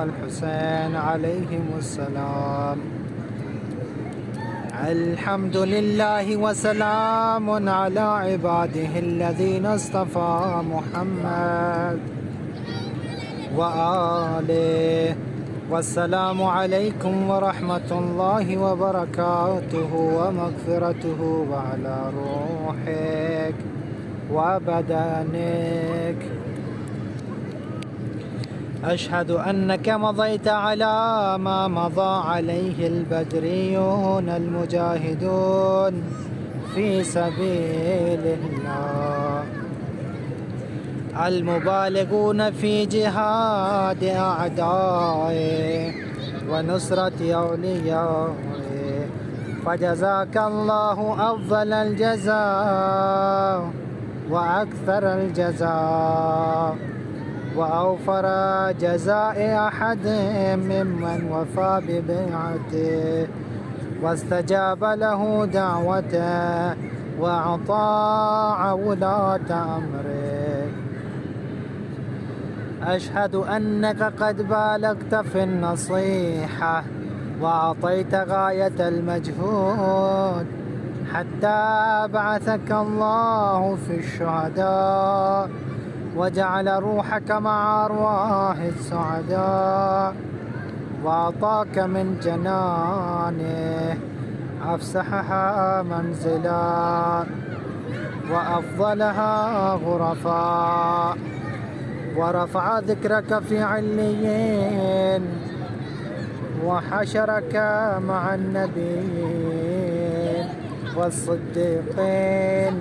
الحسين عليهم السلام. الحمد لله وسلام على عباده الذين اصطفى محمد وآله. والسلام عليكم ورحمة الله وبركاته ومغفرته وعلى روحك وبدنك. أشهد أنك مضيت على ما مضى عليه البدريون المجاهدون في سبيل الله، المبالغون في جهاد أعدائه ونصرة أوليائه، فجزاك الله أفضل الجزاء وأكثر الجزاء وأوفر جزاء أحد ممن وفى ببيعته واستجاب له دعوته وأطاع ولاة أمره. أشهد أنك قد بالغت في النصيحة وأعطيت غاية المجهود حتى بعثك الله في الشهداء وجعل روحك مع أرواح السعداء، وأعطاك من جنانه أفسحها منزلا وأفضلها غرفا، ورفع ذكرك في عليين وحشرك مع النبيين والصديقين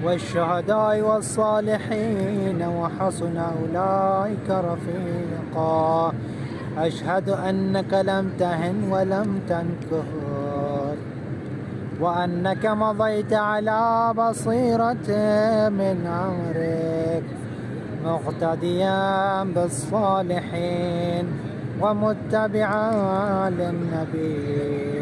والشهداء والصالحين وحسن أولئك رفيقا. أشهد أنك لم تهن ولم تنكر، وأنك مضيت على بصيرة من أمرك مقتديا بالصالحين ومتبعا للنبيين،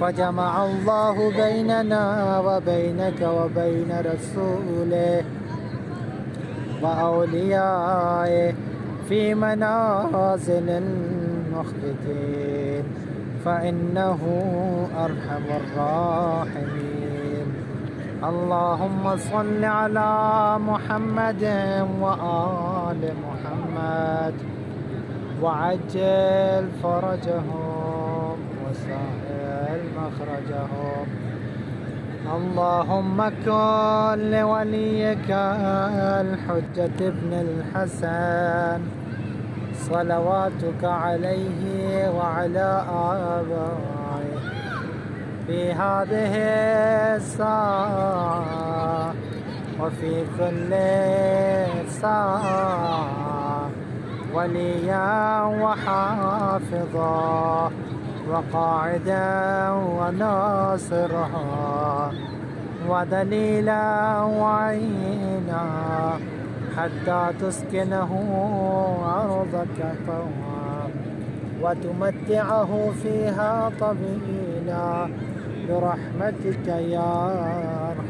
فجمع الله بيننا وبينك وبين رسوله وأوليائه في منازل المخبتين، فإنه أرحم الراحمين. اللهم صل على محمد وآل محمد وعجل فرجهم وسهل مخرجهم. اللهم كن لوليك الحجة ابن الحسن صلواتك عليه وعلى آبائه في هذه الساعة وفي كل ساعة وليا وحافظا وقاعدا وناصرا ودليلا وعينا حتى تسكنه أرضك طوعا وتمتعه فيها طويلا برحمتك يا أرحم